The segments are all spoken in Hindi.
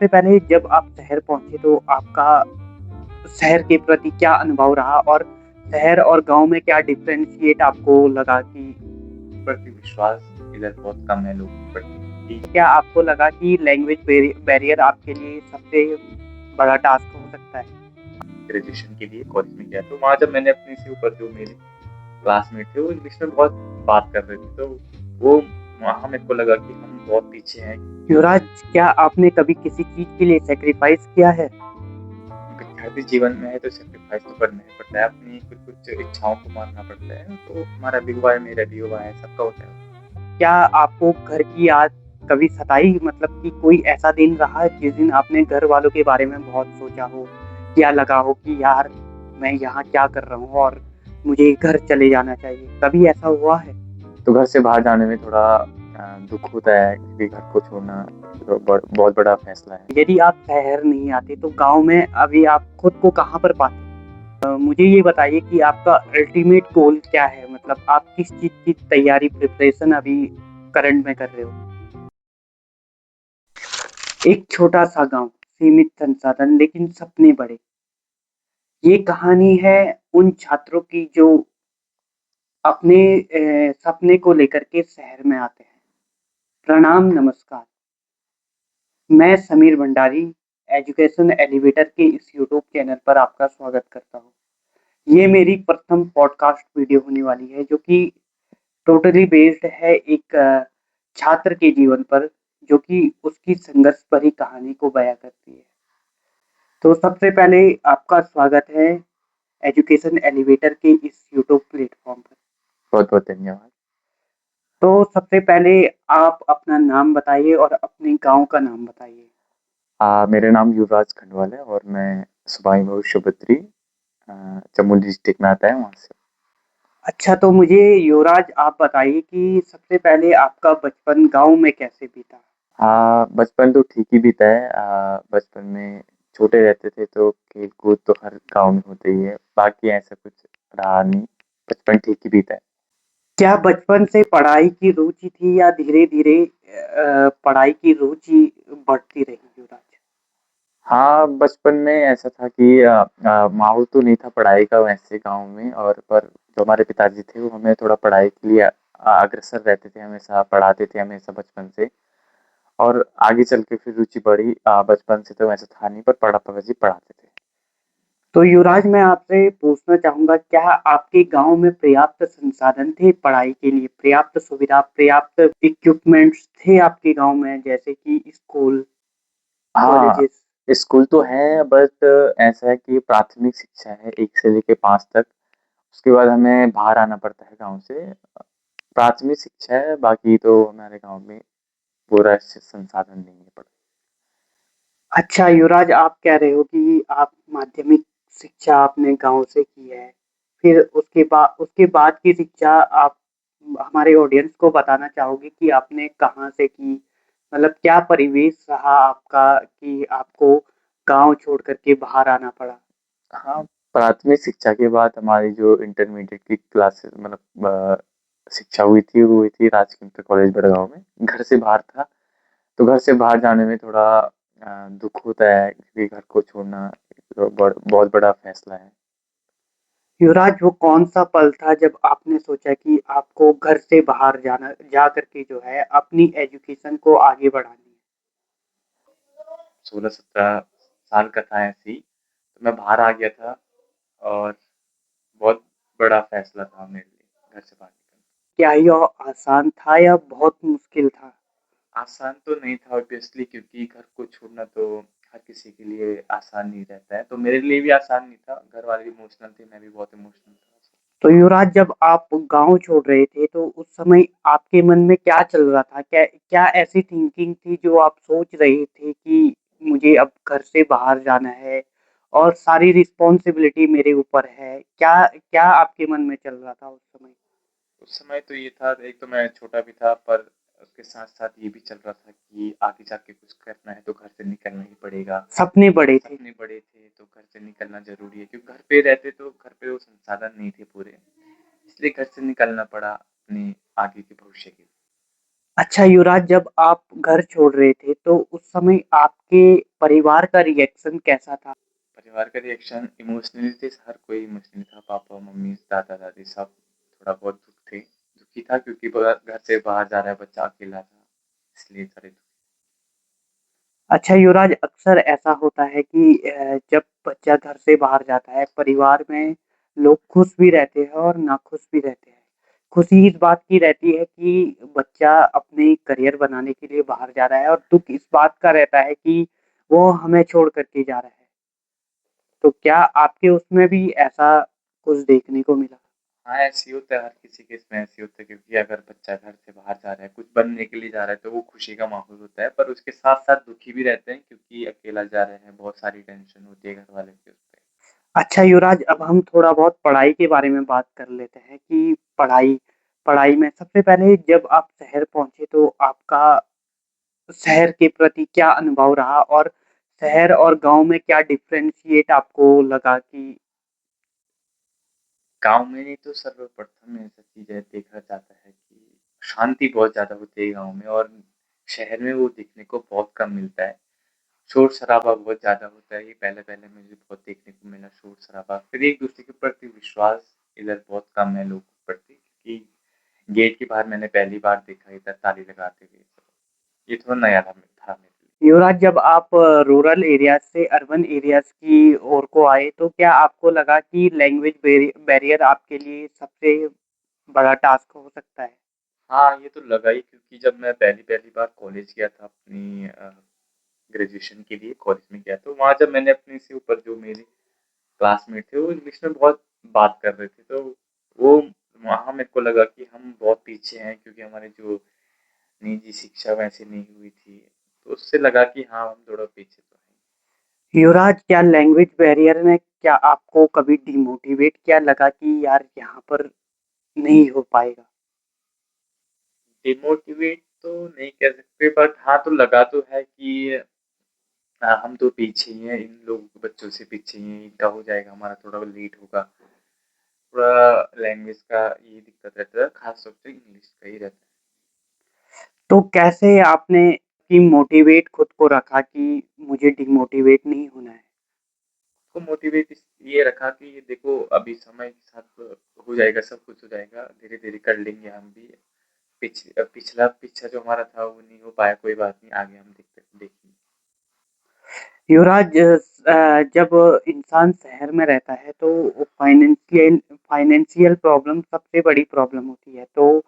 सबसे पहले जब आप शहर पहुँचे तो आपका शहर के प्रति क्या अनुभव रहा? और शहर और गाँव में क्या डिफरेंशिएट आपको लगा कि प्रति विश्वास इधर बहुत कम है लोगों के प्रति कि क्या आपको लगा कि लैंग्वेज बैरियर आपके लिए सबसे बड़ा टास्क हो सकता है? ग्रेजुएशन के लिए कॉलेज में गया तो वहाँ जब मैंने अपने से ऊपर जो मेरे क्लासमेट थे वो इंग्लिश में बहुत बात कर रहे थे तो वो वहाँ मेरे को लगा कि हम बहुत पीछे हैं। युवराज, क्या आपने कभी किसी चीज़ के लिए सैक्रिफाइस किया है? विद्यार्थी जीवन में है तो सैक्रिफाइस तो करना ही पड़ता है, अपनी कुछ इच्छाओं को मारना पड़ता है, तो हमारा भी हुआ है, मेरा भी हुआ है, सबका होता है। क्या आपको घर की याद कभी सताई? मतलब कि कोई ऐसा दिन रहा है जिस दिन आपने घर वालों के बारे में बहुत सोचा हो या लगा हो कि यार मैं यहाँ क्या कर रहा हूँ और मुझे घर चले जाना चाहिए, कभी ऐसा हुआ है? तो घर से बाहर जाने में थोड़ा दुख होता है क्योंकि घर को छोड़ना तो बहुत बड़ा फैसला है। यदि आप शहर नहीं आते तो गाँव में अभी आप खुद को कहाँ पर पाते? मुझे ये बताइए कि आपका अल्टीमेट गोल क्या है? मतलब आप किस चीज़ की तैयारी प्रिपरेशन अभी करंट में कर रहे हो? एक छोटा-सा गाँव, सीमित संसाधन लेकिन सपने बड़े। ये कहानी है उन छात्रों की जो अपने सपने को लेकर के शहर में आते हैं। प्रणाम, नमस्कार। मैं समीर भंडारी, एजुकेशन एलिवेटर के इस यूट्यूब चैनल पर आपका स्वागत करता हूँ। ये मेरी प्रथम पॉडकास्ट वीडियो होने वाली है जो कि टोटली बेस्ड है एक छात्र के जीवन पर, जो कि उसकी संघर्ष भरी कहानी को बयाँ करती है। तो सबसे पहले आपका स्वागत है एजुकेशन एलिवेटर के इस यूट्यूब प्लेटफ़ॉर्म पर। बहुत-बहुत धन्यवाद। तो सबसे पहले आप अपना नाम बताइए और अपने गाँव का नाम बताइए। मेरा नाम युवराज खंडवाल है और मैं सुबाई भविष्यपत्री चमोली डिस्ट्रिक्ट में आता है वहाँ से। अच्छा, तो मुझे युवराज आप बताइए कि सबसे पहले आपका बचपन गाँव में कैसे बीता? हाँ, बचपन तो ठीक ही बीता है। बचपन में छोटे रहते थे तो खेल-कूद तो हर गाँव में होता ही है, बाकी ऐसा कुछ रहा नहीं, बचपन ठीक ही बीता है। क्या बचपन से पढ़ाई की रुचि थी या धीरे-धीरे पढ़ाई की रुचि बढ़ती रही युवराज? हाँ, बचपन में ऐसा था कि माहौल तो नहीं था पढ़ाई का वैसे गाँव में और पर जो हमारे पिताजी थे वो हमें थोड़ा पढ़ाई के लिए अग्रसर रहते थे, हमेशा पढ़ाते थे हमेशा बचपन से और आगे चल के फिर रुचि बढ़ी। बचपन से तो वैसे था नहीं पर पिताजी पढ़ाते थे। तो युवराज, मैं आपसे पूछना चाहूँगा, क्या आपके गाँव में पर्याप्त संसाधन थे पढ़ाई के लिए? पर्याप्त सुविधा, पर्याप्त इक्विपमेंट्स थे आपके गाँव में, जैसे कि स्कूल, हाँ, कॉलेजेस? स्कूल तो है बट ऐसा है कि प्राथमिक शिक्षा है 1 से लेके 5 तक, उसके बाद हमें बाहर आना पड़ता है गाँव से। प्राथमिक शिक्षा है, बाकी तो हमारे गाँव में पूरा संसाधन नहीं है पढ़ अच्छा युवराज, आप कह रहे हो कि आप माध्यमिक शिक्षा आपने गाँव से की है। फिर उसके बाद की शिक्षा आप हमारे ऑडियंस को बताना चाहोगे कि आपने कहाँ से की? मतलब क्या परिवेश रहा आपका कि आपको गाँव छोड़ कर के बाहर आना पड़ा? हाँ, प्राथमिक शिक्षा के बाद हमारी जो इंटरमीडिएट की क्लासेस मतलब शिक्षा हुई थी, वो हुई थी राजकीय इंटर कॉलेज बड़गाँव में। घर से बाहर था, तो घर से बाहर जाने में थोड़ा दुःख होता है क्योंकि घर को छोड़ना तो बहुत बड़ा फैसला है। युवराज, वो कौन-सा पल था जब आपने सोचा कि आपको घर से बाहर जा कर के जो है अपनी एजुकेशन को आगे बढ़ानी है? 16-17 साल का था ऐसे ही, तो मैं बाहर आ गया था और बहुत बड़ा फैसला था मेरे लिए घर से बाहर निकलना। क्या यह आसान था या बहुत मुश्किल था? आसान तो नहीं था ऑब्वियसली क्योंकि घर को छोड़ना तो हर किसी के लिए आसान नहीं रहता है, तो मेरे लिए भी आसान नहीं था। घर वाले भी इमोशनल थे, मैं भी बहुत इमोशनल था। तो युवराज, जब आप गाँव छोड़ रहे थे तो उस समय आपके मन में क्या चल रहा था? क्या क्या ऐसी थिंकिंग थी जो आप सोच रहे थे कि मुझे अब घर से बाहर जाना है और सारी रिस्पॉन्सिबिलिटी मेरे ऊपर है? क्या क्या आपके मन में चल रहा था उस समय? उस समय तो ये था, एक तो मैं छोटा भी था पर उसके साथ-साथ ये भी चल रहा था कि आगे जाके कुछ करना है तो घर से निकलना ही पड़ेगा। सपने बड़े थे। सपने बड़े थे तो घर से निकलना ज़रूरी है क्योंकि घर पे रहते तो घर पे वो संसाधन नहीं थे पूरे, इसलिए घर से निकलना पड़ा अपने आगे के भविष्य के लिए। अच्छा युवराज, जब आप घर छोड़ रहे थे तो उस समय आपके परिवार का रिएक्शन कैसा था? परिवार का रिएक्शन इमोशनली थे, हर कोई इमोशनली था, पापा मम्मी दादा दादी सब थोड़ा बहुत दुखी था क्योंकि घर से बाहर जा रहा है बच्चा, अकेला था, इसलिए थोड़े अच्छा युवराज, अक्सर ऐसा होता है कि जब बच्चा घर से बाहर जाता है, परिवार में लोग खुश भी रहते हैं और नाखुश भी रहते हैं। खुशी इस बात की रहती है कि बच्चा अपने करियर बनाने के लिए बाहर जा रहा है और दुःख इस बात का रहता है कि वो हमें छोड़ कर के जा रहा है। तो क्या आपके उसमें भी ऐसा कुछ देखने को मिला? हाँ, ऐसे ही होता है, हर किसी के इसमें ऐसे ही होता है क्योंकि अगर बच्चा घर से बाहर जा रहा है, कुछ बनने के लिए जा रहा है, तो वो खुशी का माहौल होता है, पर उसके साथ-साथ दुखी भी रहते हैं क्योंकि अकेला जा रहे हैं, बहुत सारी टेंशन होती है घर वाले की उस पे। अच्छा युवराज, अब हम थोड़ा बहुत पढ़ाई के बारे में बात कर लेते हैं कि पढ़ाई पढ़ाई में सबसे पहले जब आप शहर पहुँचे तो आपका शहर के प्रति क्या अनुभव रहा और शहर और गाँव में क्या डिफरेंशिएट आपको लगा कि गाँव में तो सर्वप्रथम ऐसा चीज़ है देखा जाता है कि शांति बहुत ज़्यादा होती है गाँव में और शहर में वो देखने को बहुत कम मिलता है। शोर-शराबा बहुत ज़्यादा होता है, ये पहले-पहले मुझे बहुत देखने को मिला शोर-शराबा। फिर एक-दूसरे के प्रति विश्वास इधर बहुत कम है लोगों के प्रति क्योंकि गेट के बाहर मैंने पहली बार देखा इधर ताली लगाते हुए। ये थोड़ा नया था मेरे लिए। युवराज, जब आप रूरल एरियाज़ से अर्बन एरियाज़ की ओर को आए तो क्या आपको लगा कि लैंग्वेज बैरियर आपके लिए सबसे बड़ा टास्क हो सकता है? हाँ, ये तो लगा ही क्योंकि जब मैं पहली-पहली बार कॉलेज गया था अपनी ग्रेजुएशन के लिए कॉलेज में गया तो वहाँ जब मैंने अपने से ऊपर जो मेरे क्लासमेट थे वो इंग्लिश में बहुत बात कर रहे थे तो वो वहाँ मेरे को लगा कि हम बहुत पीछे हैं क्योंकि हमारे जो निजी शिक्षा वैसे नहीं हुई थी तो उससे लगा कि हाँ हम थोड़ा पीछे तो हैं। युवराज, क्या लैंग्वेज बैरियर ने क्या आपको कभी डिमोटिवेट किया, लगा कि यार यहाँ पर नहीं हो पाएगा? डिमोटिवेट तो नहीं कह सकते बट हाँ तो लगा तो है कि हम तो पीछे ही हैं इन लोगों के बच्चों से पीछे ही हैं इनका हो जाएगा हमारा थोड़ा लेट होगा थोड़ा लैंग्वेज का ये दिक्कत रहता है खास तौर पे इंग्लिश का ही रहता है। तो कैसे आपने कि मोटिवेट खुद को रखा कि मुझे डिमोटिवेट नहीं होना है? तो मोटिवेट ये रखा कि ये देखो अभी समय के साथ हो जाएगा सब कुछ हो जाएगा धीरे धीरे कर लेंगे हम भी पिछला पीछा जो हमारा था वो नहीं हो पाया कोई बात नहीं आगे हम देखेंगे। युवराज, जब इंसान शहर में रहता है तो फाइनेंशियल प्रॉब्लम सबसे बड़ी प्रॉब्लम होती है। तो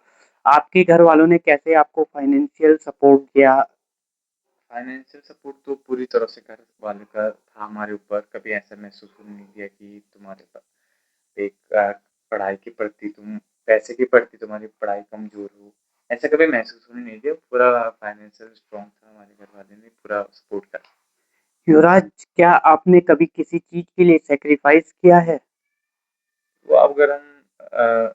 आपके घर वालों ने कैसे आपको फाइनेंशियल सपोर्ट किया? फाइनेंशियल सपोर्ट तो पूरी तरह से घर वाले का था हमारे ऊपर कभी ऐसा महसूस होने नहीं दिया कि तुम्हारे पास एक पढ़ाई के प्रति तुम पैसे के प्रति तुम्हारी पढ़ाई कमजोर हो ऐसा कभी महसूस होने नहीं दिया पूरा फाइनेंशियल स्ट्रांग था हमारे घर वाले ने पूरा सपोर्ट करा। युवराज, क्या आपने कभी किसी चीज़ के लिए सैक्रिफाइस किया है? तो अब अगर हम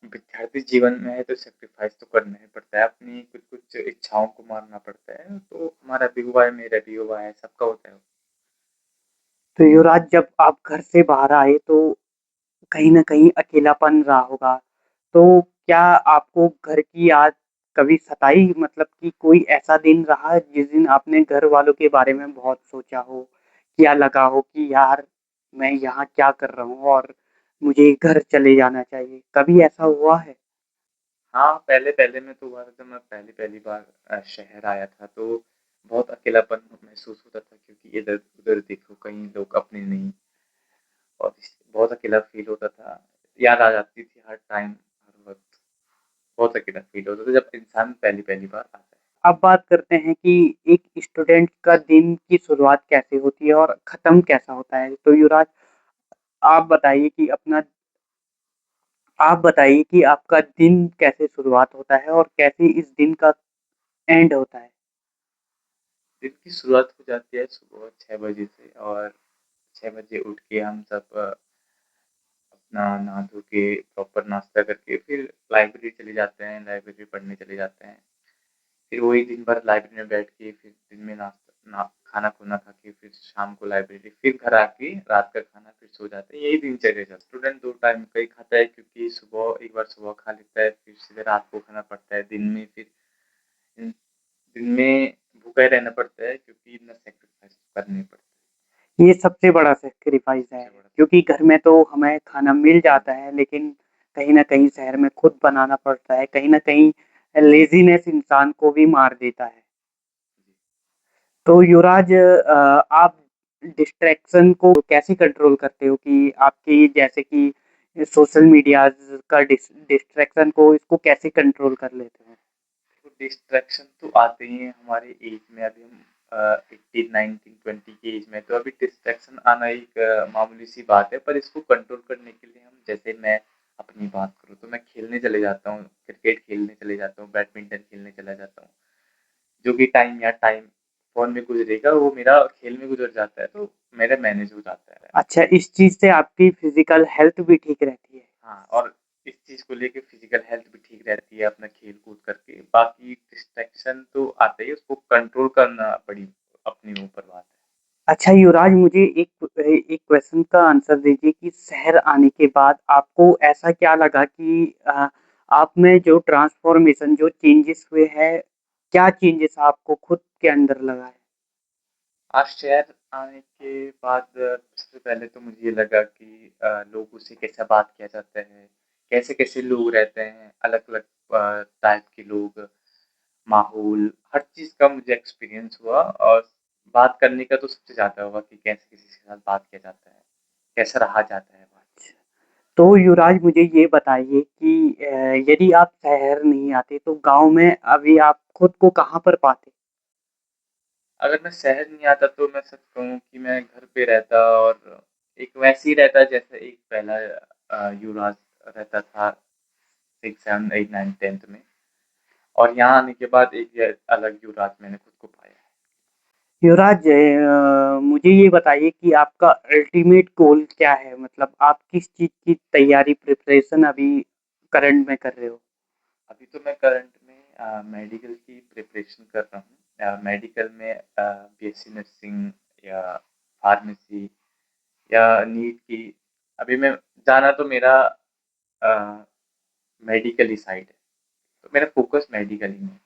विद्यार्थी जीवन में है तो सैक्रिफाइस तो करना ही पड़ता है अपनी कुछ कुछ इच्छाओं को मारना पड़ता है तो हमारा भी हुआ है मेरा भी हुआ है सबका होता है। तो युवराज, जब आप घर से बाहर आए तो कहीं न कहीं अकेलापन रहा होगा। तो क्या आपको घर की याद कभी सताई? मतलब कि कोई ऐसा दिन रहा जिस दिन आपने घर वालों के बारे में बहुत सोचा हो, या लगा हो कि यार मैं यहाँ क्या कर रहा हूँ और मुझे घर चले जाना चाहिए, कभी ऐसा हुआ है? हाँ, पहले-पहले में तो हुआ था जब मैं पहली-पहली बार शहर आया था तो बहुत अकेलापन महसूस होता था क्योंकि इधर-उधर देखो कहीं लोग अपने नहीं और बहुत अकेला फ़ील होता था। याद आ जाती थी हर टाइम, हर वक़्त बहुत अकेला फ़ील होता था जब इंसान पहली-पहली बार आता है। अब बात करते हैं कि एक स्टूडेंट का दिन की शुरुआत कैसे होती है और ख़त्म कैसा होता है? तो युवराज, आप बताइए कि आप बताइए कि आपका दिन कैसे शुरुआत होता है और कैसे इस दिन का एंड होता है? दिन की शुरुआत हो जाती है सुबह 6 बजे से और 6 बजे उठ के हम सब अपना नहा धो के प्रॉपर नाश्ता करके फिर लाइब्रेरी चले जाते हैं, लाइब्रेरी पढ़ने चले जाते हैं। फिर वही दिन भर लाइब्रेरी में बैठ के फिर दिन में खाना-खुना खा के फिर शाम को लाइब्रेरी, फिर घर आके रात का खाना फिर सो जाते हैं। यही दिनचर्या है। स्टूडेंट 2 टाइम का ही खाता है क्योंकि सुबह एक बार सुबह खा लेता है, फिर सीधे रात को खाना पड़ता है। दिन में फिर दिन दिन में भूखा ही रहना पड़ता है क्योंकि इतना सैक्रिफाइस करने पड़ते ये सबसे बड़ा सैक्रिफाइस है, सबसे बड़ा क्योंकि घर में तो हमें खाना मिल जाता है, लेकिन कहीं न कहीं शहर में खुद बनाना पड़ता है, कहीं न कहीं लेज़ीनेस इंसान को भी मार देता है। तो युवराज, आप डिस्ट्रैक्शन को कैसे कंट्रोल करते हो कि आपकी जैसे कि सोशल मीडियाज़ का डिस्ट्रैक्शन को इसको कैसे कंट्रोल कर लेते हो? तो डिस्ट्रैक्शन तो आते ही हैं हमारे एज में। अभी हम 18, 19, 20 की एज में, तो अभी डिस्ट्रैक्शन आना एक मामूली सी बात है। पर इसको कंट्रोल करने के लिए हम, जैसे मैं अपनी बात करूँ तो मैं खेलने चले जाता हूँ, क्रिकेट खेलने चले जाता हूँ, बैडमिंटन खेलने चला जाता हूँ। जो भी टाइम फ़ोन में गुज़रेगा वो मेरा खेल में गुज़र जाता है, तो मेरा मैनेज हो जाता है। अच्छा, इस चीज़ से आपकी फिज़िकल हेल्थ भी ठीक रहती है। हाँ, और इस चीज़ को लेके फिज़िकल हेल्थ भी ठीक रहती है अपना खेल-कूद करके। बाकी डिस्ट्रैक्शन तो आते ही, उसको कंट्रोल करना बड़ी अपने ऊपर बात है। अच्छा युवराज, मुझे एक क्वेश्चन का आंसर दीजिए कि शहर आने के बाद आपको ऐसा क्या लगा कि आप में जो ट्रांसफ़ॉर्मेशन जो चेंजेस हुए हैं, क्या चेंजेस आपको खुद के अंदर लगा है? आज शहर आने के बाद सबसे पहले तो मुझे ये लगा कि लोगों से कैसा बात किया जाता है, कैसे-कैसे लोग रहते हैं, अलग-अलग टाइप के लोग, माहौल, हर चीज़ का मुझे एक्सपीरियंस हुआ। और बात करने का तो सबसे ज़्यादा हुआ कि कैसे किसी के साथ बात किया जाता है, कैसे रहा जाता है बात। तो युवराज, मुझे ये बताइए कि यदि आप शहर नहीं आते तो गाँव में अभी आप खुद को कहाँ पर पाते? अगर मैं शहर नहीं आता तो मैं सच कहूँ कि मैं घर पे रहता, और एक वैसे ही रहता जैसे एक पहला युवराज रहता था 6, 7, 8, 9, 10th में। और यहाँ आने के बाद एक ये अलग युवराज मैंने खुद को पाया है। युवराज, मुझे ये बताइए कि आपका अल्टीमेट गोल क्या है? मतलब आप किस चीज़ की तैयारी प्रिपरेशन अभी करंट में कर रहे हो? अभी तो मैं करंट में मेडिकल की प्रिपरेशन कर रहा हूँ। मेडिकल में बीएससी नर्सिंग या फार्मेसी या नीट की। अभी मैं जाना तो मेरा मेडिकल ही साइड है, तो मेरा फोकस मेडिकल ही है।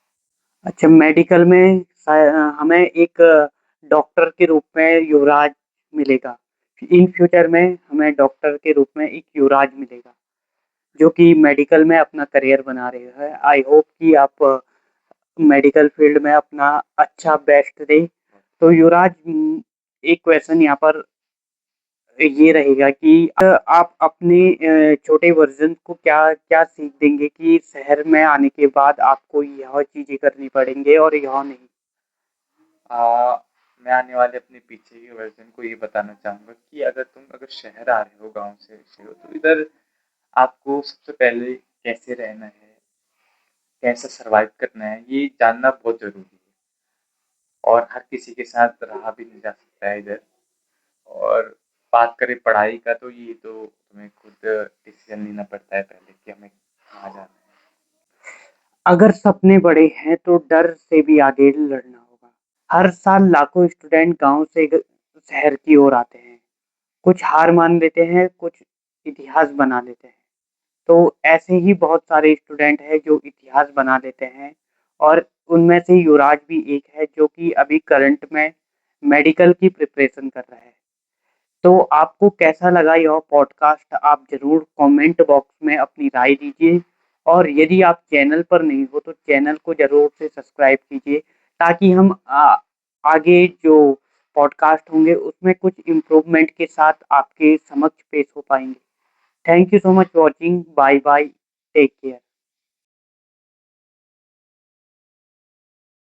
अच्छा, मेडिकल में हमें एक डॉक्टर के रूप में युवराज मिलेगा। इन फ्यूचर में हमें डॉक्टर के रूप में एक युवराज मिलेगा, जो कि मेडिकल में अपना करियर बना रहे हैं। आई होप कि आप मेडिकल फील्ड में अपना अच्छा बेस्ट दें। तो युवराज, एक क्वेश्चन यहाँ पर ये रहेगा कि आप अपने छोटे वर्ज़न को क्या सीख देंगे कि शहर में आने के बाद आपको यह चीज़ें करनी पड़ेंगे और यह नहीं? मैं आने वाले अपने पीछे के वर्जन को ये बताना चाहूँगा कि अगर शहर आ रहे हो, गाँव से हो, तो इधर आपको सबसे पहले कैसे रहना है, कैसे सर्वाइव करना है, ये जानना बहुत ज़रूरी है। और हर किसी के साथ रहा भी नहीं जा सकता है इधर। और बात करें पढ़ाई का, तो ये तो तुम्हें खुद डिसीज़न लेना पड़ता है पहले कि हमें कहाँ जाना है। अगर सपने बड़े हैं तो डर से भी आगे लड़ना होगा। हर साल लाखों स्टूडेंट गाँव से शहर की ओर आते हैं। कुछ हार मान लेते हैं, कुछ इतिहास बना लेते हैं। तो ऐसे ही बहुत सारे स्टूडेंट हैं जो इतिहास बना लेते हैं, और उनमें से युवराज भी एक है जो कि अभी करंट में मेडिकल की प्रिपरेशन कर रहा है। तो आपको कैसा लगा यह पॉडकास्ट? आप ज़रूर कमेंट बॉक्स में अपनी राय दीजिए, और यदि आप चैनल पर नहीं हो तो चैनल को ज़रूर से सब्सक्राइब कीजिए, ताकि हम आगे जो पॉडकास्ट होंगे उसमें कुछ इम्प्रूवमेंट के साथ आपके समक्ष पेश हो पाएँगे। Thank you so much watching. Bye bye. Take care.